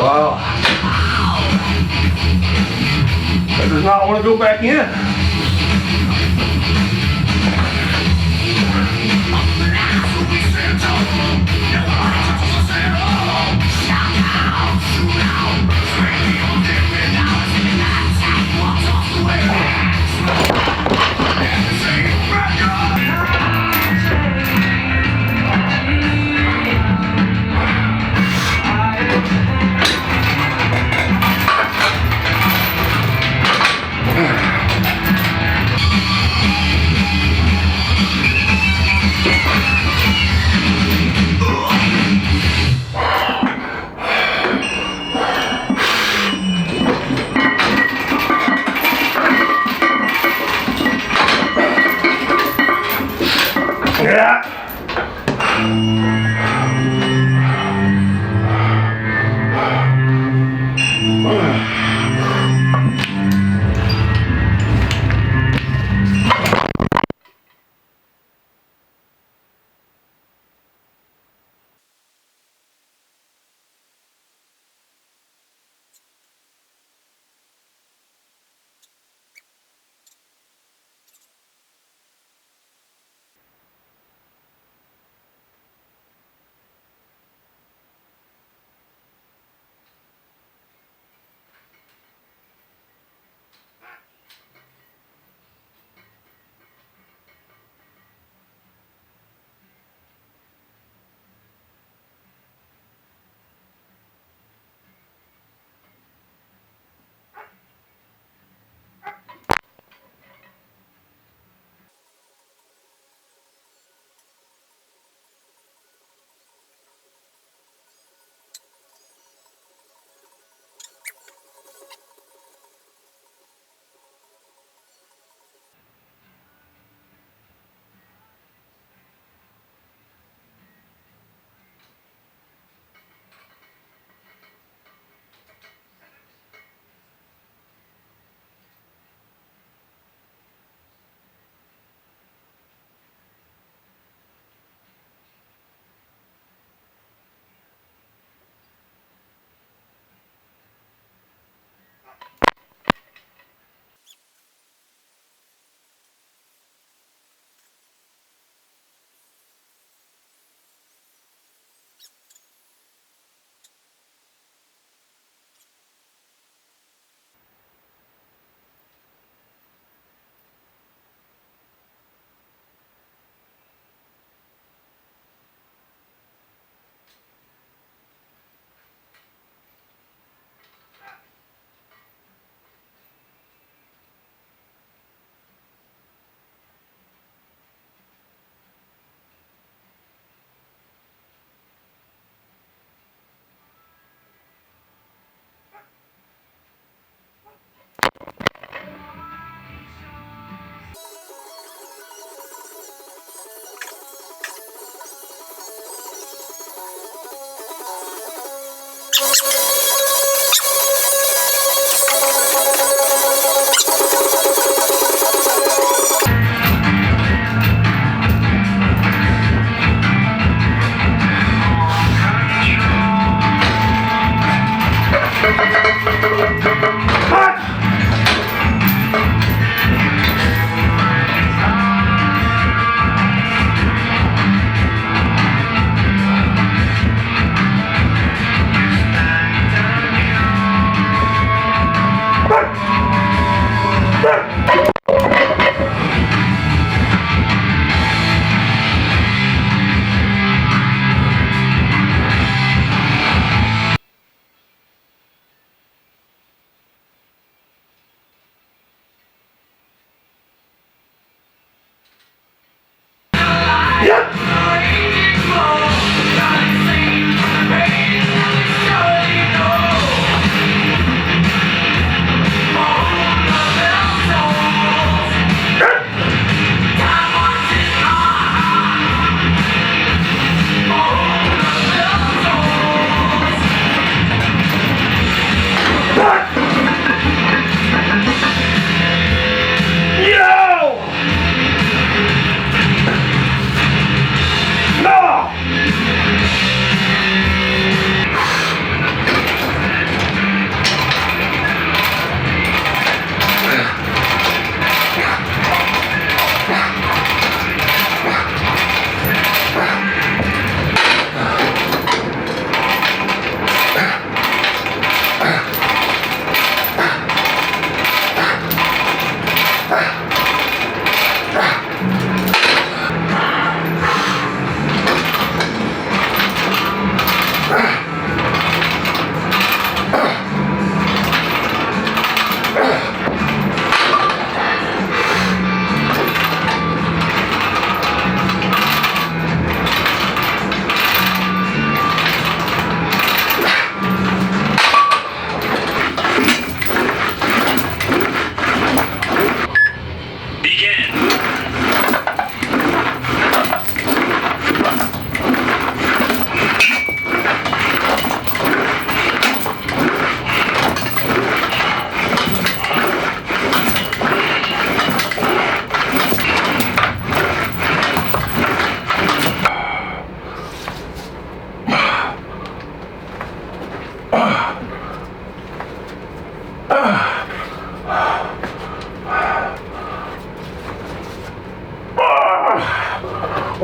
Wow. That does not want to go back in. Yeah.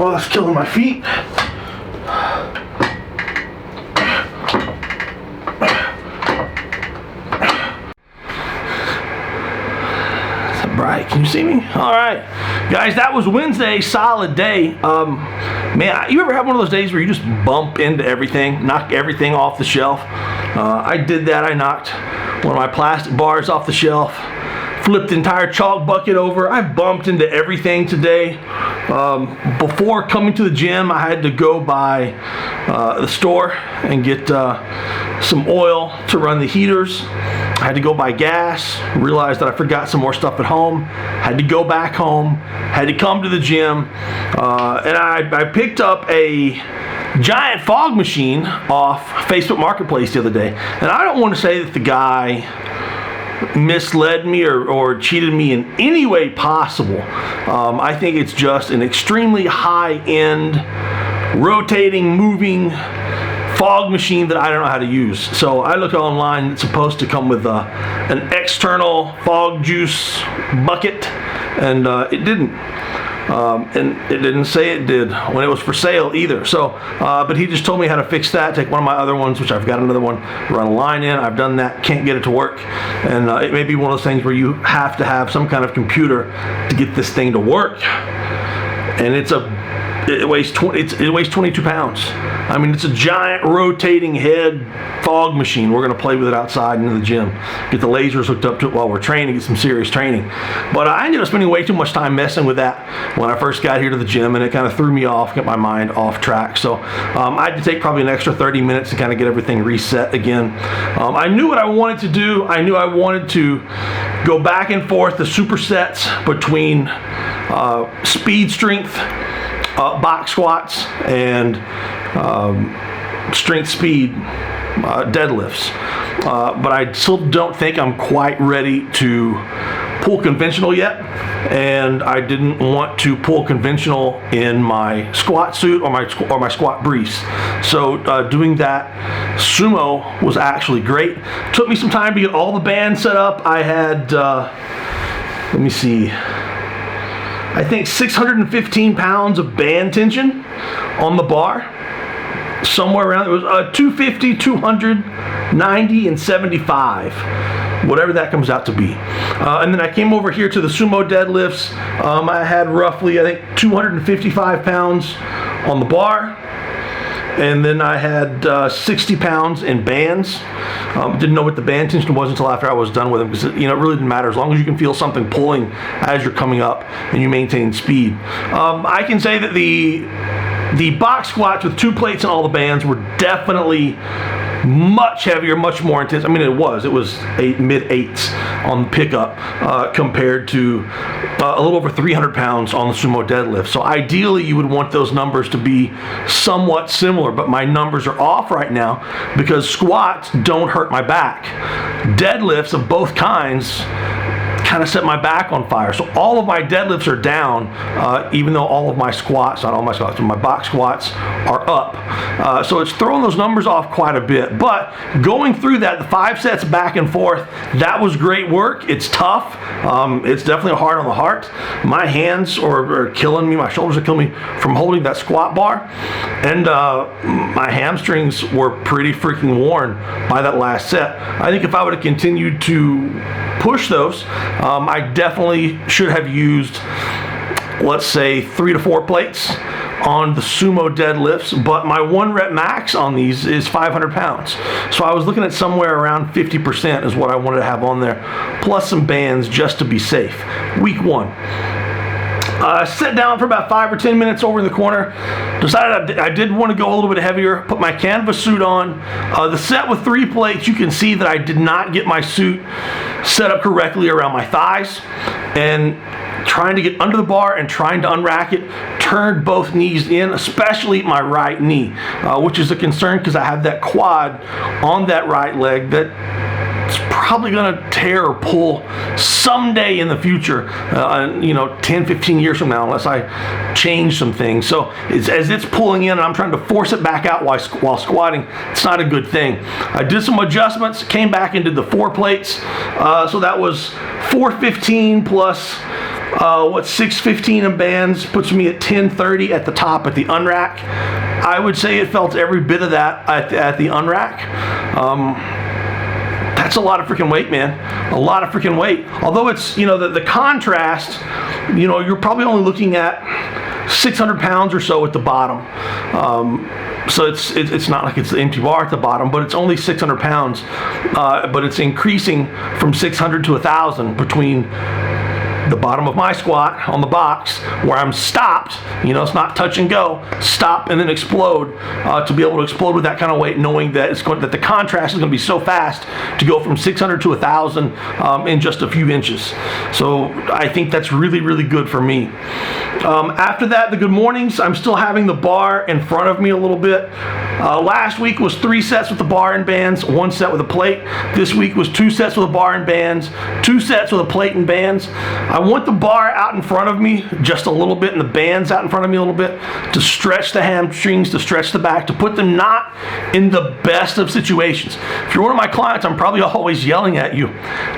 Oh, that's killing my feet. Bright, can you see me? All right, guys, that was Wednesday. Solid day. Man, you ever have one of those days where you just bump into everything, knock everything off the shelf? I did that. I knocked one of my plastic bars off the shelf, flipped the entire chalk bucket over. I bumped into everything today. Before coming to the gym, I had to go by the store and get some oil to run the heaters. I had to go buy gas, realized that I forgot some more stuff at home, had to go back home, had to come to the gym, and I picked up a giant fog machine off Facebook Marketplace the other day. And I don't want to say that the guy misled me or cheated me in any way possible. I think it's just an extremely high-end, rotating, moving fog machine that I don't know how to use. So I looked online. It's supposed to come with an external fog juice bucket, and it didn't. And it didn't say it did when it was for sale either. So, but he just told me how to fix that. Take one of my other ones, which I've got another one, run a line in. I've done that, can't get it to work. And it may be one of those things where you have to have some kind of computer to get this thing to work. And it weighs 22 pounds. I mean, it's a giant rotating head fog machine. We're going to play with it outside in the gym. Get the lasers hooked up to it while we're training, get some serious training. But I ended up spending way too much time messing with that when I first got here to the gym, and it kind of threw me off, got my mind off track. So I had to take probably an extra 30 minutes to kind of get everything reset again. I knew what I wanted to do. I knew I wanted to go back and forth the supersets between speed strength, box squats, and strength speed deadlifts. But I still don't think I'm quite ready to pull conventional yet, and I didn't want to pull conventional in my squat suit or my squat briefs. So doing that sumo was actually great. Took me some time to get all the bands set up. I had let me see, I think 615 pounds of band tension on the bar. Somewhere around, it was 250, 200, 90, and 75. Whatever that comes out to be. And then I came over here to the sumo deadlifts. I had roughly, I think, 255 pounds on the bar. And then I had 60 pounds in bands. Didn't know what the band tension was until after I was done with them, because it really didn't matter as long as you can feel something pulling as you're coming up and you maintain speed. I can say that the box squats with 2 plates and all the bands were definitely much heavier, much more intense. I mean, it was mid-8s on the pickup compared to a little over 300 pounds on the sumo deadlift. So ideally, you would want those numbers to be somewhat similar, but my numbers are off right now because squats don't hurt my back. Deadlifts of both kinds kind of set my back on fire. So all of my deadlifts are down, even though all of my squats, not all my squats, but my box squats are up. So it's throwing those numbers off quite a bit. But going through that, the 5 sets back and forth, that was great work. It's tough. It's definitely hard on the heart. My hands are killing me. My shoulders are killing me from holding that squat bar. And my hamstrings were pretty freaking worn by that last set. I think if I would have continued to push those, I definitely should have used, let's say, 3 to 4 plates on the sumo deadlifts, but my 1 rep max on these is 500 pounds. So I was looking at somewhere around 50% is what I wanted to have on there, plus some bands just to be safe. Week 1. Sat down for about 5 or 10 minutes over in the corner. Decided I did want to go a little bit heavier. Put my canvas suit on. The set with 3 plates, you can see that I did not get my suit set up correctly around my thighs. And trying to get under the bar and trying to unrack it, turned both knees in, especially my right knee, which is a concern because I have that quad on that right leg that it's probably going to tear or pull someday in the future, 10, 15 years from now, unless I change some things. So as it's pulling in and I'm trying to force it back out while squatting, it's not a good thing. I did some adjustments, came back and did the 4 plates. So that was 415 plus 615 in bands, puts me at 1030 at the top at the unrack. I would say it felt every bit of that at the unrack. That's a lot of freaking weight, man. A lot of freaking weight. Although it's, the contrast, you're probably only looking at 600 pounds or so at the bottom. So it's not like it's the empty bar at the bottom, but it's only 600 pounds. But it's increasing from 600 to 1,000 between the bottom of my squat on the box where I'm stopped, it's not touch and go, stop and then explode, to be able to explode with that kind of weight, knowing that that the contrast is going to be so fast to go from 600 to 1,000 in just a few inches. So I think that's really, really good for me. After that, the good mornings, I'm still having the bar in front of me a little bit. Last week was 3 sets with the bar and bands, 1 set with a plate. This week was 2 sets with a bar and bands, 2 sets with a plate and bands. I want the bar out in front of me just a little bit and the bands out in front of me a little bit to stretch the hamstrings, to stretch the back, to put them not in the best of situations. If you're one of my clients, I'm probably always yelling at you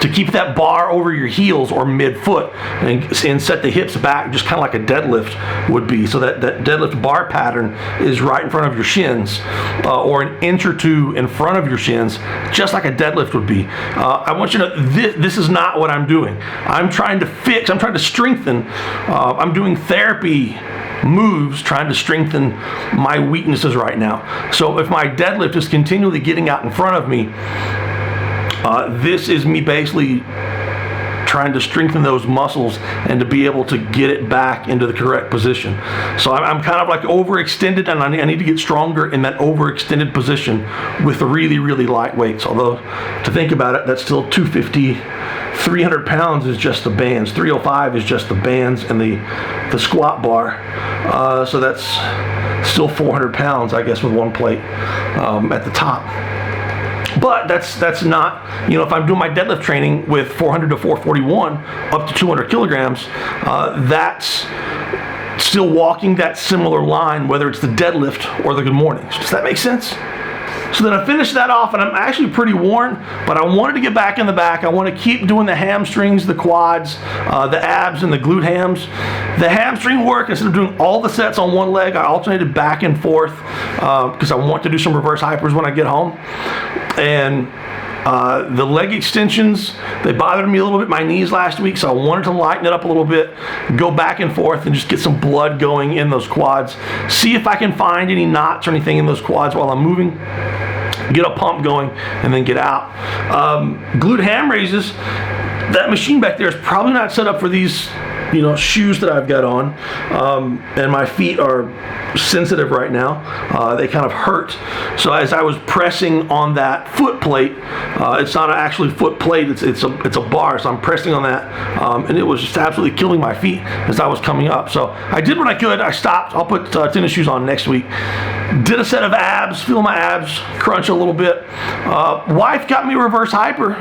to keep that bar over your heels or mid-foot and set the hips back just kind of like a deadlift would be, so that deadlift bar pattern is right in front of your shins, or an inch or 2 in front of your shins, just like a deadlift would be. I want you to know this is not what I'm doing. I'm trying to strengthen. I'm doing therapy moves trying to strengthen my weaknesses right now. So if my deadlift is continually getting out in front of me, this is me basically trying to strengthen those muscles and to be able to get it back into the correct position. So I'm kind of like overextended, and I need to get stronger in that overextended position with really, really light weights. Although, to think about it, that's still 250. 300 pounds is just the bands. 305 is just the bands and the squat bar. So that's still 400 pounds, I guess, with 1 plate at the top. But that's not, if I'm doing my deadlift training with 400 to 441 up to 200 kilograms, that's still walking that similar line, whether it's the deadlift or the good mornings. Does that make sense? So then I finished that off, and I'm actually pretty worn, but I wanted to get back in the back. I want to keep doing the hamstrings, the quads, the abs, and the glute hams. The hamstring work, instead of doing all the sets on one leg, I alternated back and forth because I want to do some reverse hypers when I get home. And the leg extensions, they bothered me a little bit, my knees last week, so I wanted to lighten it up a little bit, go back and forth and just get some blood going in those quads. See if I can find any knots or anything in those quads while I'm moving. Get a pump going and then get out. Glute ham raises, that machine back there is probably not set up for these shoes that I've got on, and my feet are sensitive right now. They kind of hurt. So as I was pressing on that foot plate, it's not actually foot plate, it's a bar, so I'm pressing on that, and it was just absolutely killing my feet as I was coming up. So I did what I could. I stopped. I'll put tennis shoes on next week. Did a set of abs, feel my abs crunch a little bit. Wife got me reverse hyper,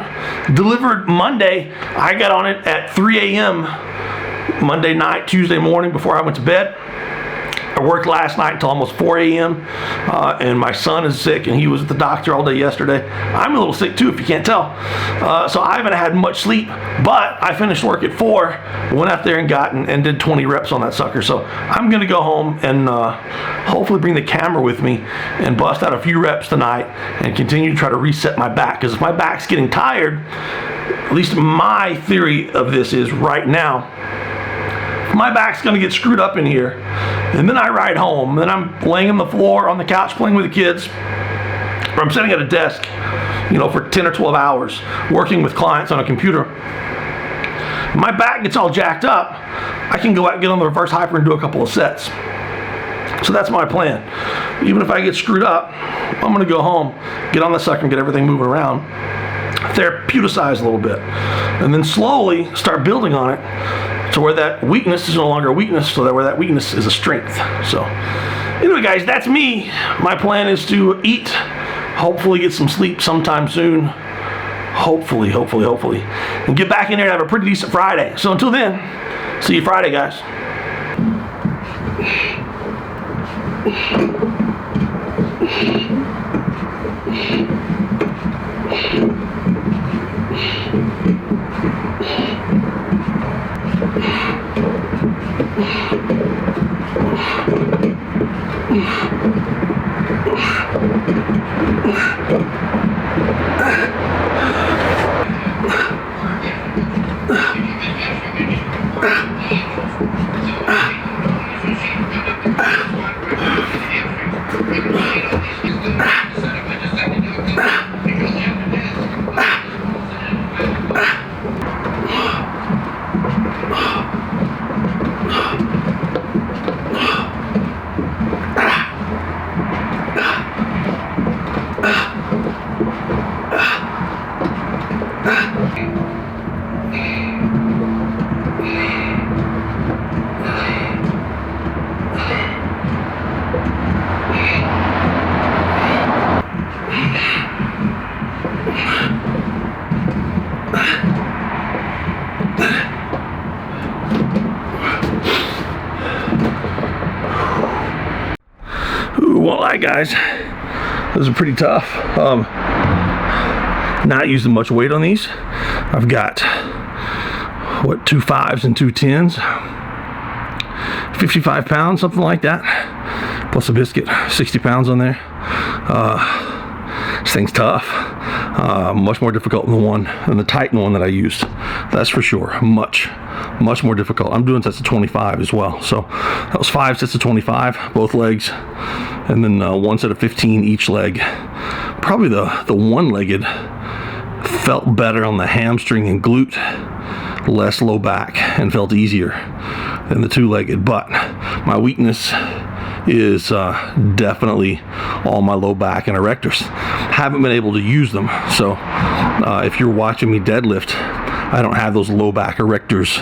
delivered Monday. I got on it at 3 a.m. Monday night, Tuesday morning before I went to bed. I worked last night until almost 4 a.m. And my son is sick, and he was at the doctor all day yesterday. I'm a little sick too, if you can't tell. So I haven't had much sleep, but I finished work at 4, went out there and did 20 reps on that sucker. So I'm going to go home and hopefully bring the camera with me and bust out a few reps tonight and continue to try to reset my back. Because if my back's getting tired, at least my theory of this is right now, my back's going to get screwed up in here, and then I ride home, then I'm laying on the floor on the couch playing with the kids, or I'm sitting at a desk, for 10 or 12 hours working with clients on a computer. My back gets all jacked up, I can go out and get on the reverse hyper and do a couple of sets. So that's my plan. Even if I get screwed up, I'm going to go home, get on the sucker and get everything moving around, therapeuticize a little bit, and then slowly start building on it to where that weakness is no longer a weakness, so that where that weakness is a strength. So anyway, guys, that's me. My plan is to eat, hopefully get some sleep sometime soon, hopefully, and get back in there and have a pretty decent Friday. So until then, see you Friday, guys. Won't lie, guys, those are pretty tough. Not using much weight on these. I've got what, 2 5s and 2 10s, 55 pounds, something like that, plus a biscuit, 60 pounds on there. This thing's tough. Much more difficult than the Titan one that I used, that's for sure. Much more difficult. I'm doing sets of 25 as well, so that was 5 sets of 25, both legs, and then 1 set of 15 each leg. Probably the one-legged felt better on the hamstring and glute, less low back, and felt easier than the 2-legged. But my weakness is definitely all my low back and erectors. Haven't been able to use them, so if you're watching me deadlift, I don't have those low back erectors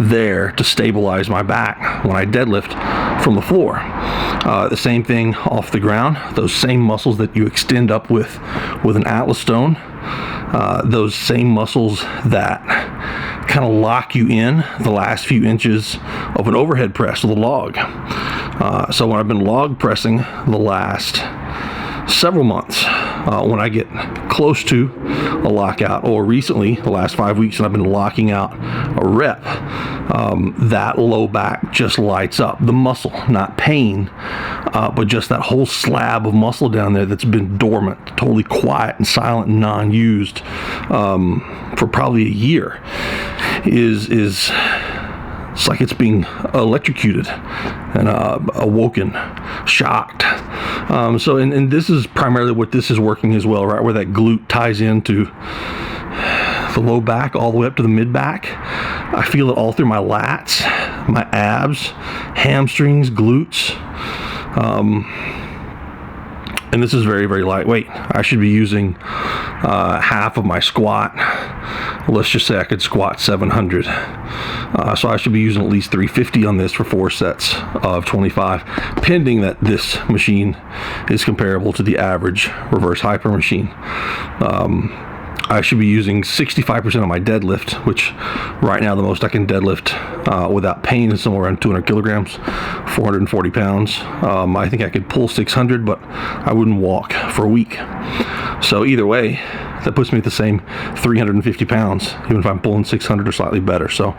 there to stabilize my back when I deadlift from the floor. The same thing off the ground. Those same muscles that you extend up with an Atlas stone, those same muscles that kind of lock you in the last few inches of an overhead press with a log. So when I've been log pressing the last several months, when I get close to a lockout, or recently the last 5 weeks, and I've been locking out a rep, that low back just lights up. The muscle, not pain, but just that whole slab of muscle down there that's been dormant, totally quiet and silent and non-used for probably a year, is it's like it's being electrocuted and awoken, shocked. So, and this is primarily what this is working as well, right? Where that glute ties into the low back all the way up to the mid back. I feel it all through my lats, my abs, hamstrings, glutes. And this is very, very lightweight. I should be using half of my squat. Let's just say I could squat 700. So I should be using at least 350 on this for 4 sets of 25, pending that this machine is comparable to the average reverse hyper machine. I should be using 65% of my deadlift, which right now the most I can deadlift without pain is somewhere around 200 kilograms, 440 pounds. I think I could pull 600, but I wouldn't walk for a week. So either way, that puts me at the same 350 pounds, even if I'm pulling 600 or slightly better. So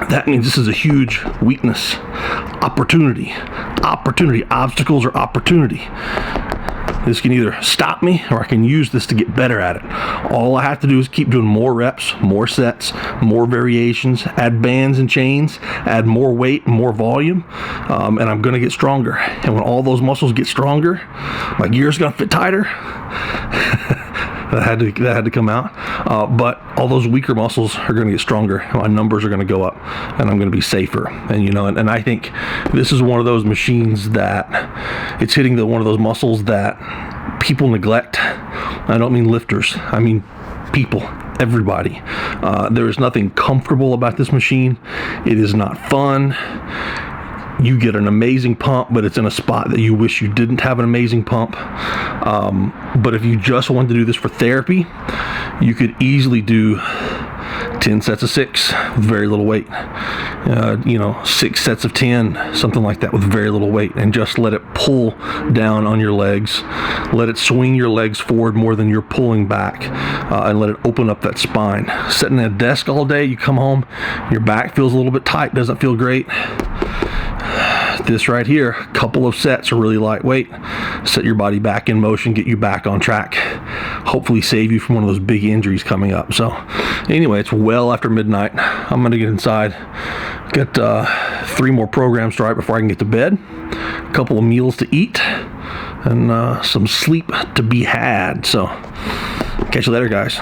that means this is a huge weakness, opportunity, obstacles or opportunity. This can either stop me, or I can use this to get better at it. All I have to do is keep doing more reps, more sets, more variations, add bands and chains, add more weight, more volume, and I'm going to get stronger. And when all those muscles get stronger, my gear's going to fit tighter. That had to come out. But all those weaker muscles are going to get stronger. My numbers are going to go up, and I'm going to be safer. And and I think this is one of those machines that it's hitting one of those muscles that people neglect. I don't mean lifters. I mean people. Everybody. There is nothing comfortable about this machine. It is not fun. you get an amazing pump, but it's in a spot that you wish you didn't have an amazing pump. But if you just wanted to do this for therapy, you could easily do 10 sets of 6 with very little weight. 6 sets of 10, something like that, with very little weight, and just let it pull down on your legs. Let it swing your legs forward more than you're pulling back, and let it open up that spine. Sitting at a desk all day, you come home, your back feels a little bit tight, doesn't feel great. This right here, a couple of sets are really lightweight. Set your body back in motion, get you back on track. Hopefully save you from one of those big injuries coming up. So anyway, it's well after midnight. I'm gonna get inside, get 3 more programs to write before I can get to bed, a couple of meals to eat, and some sleep to be had. So catch you later, guys.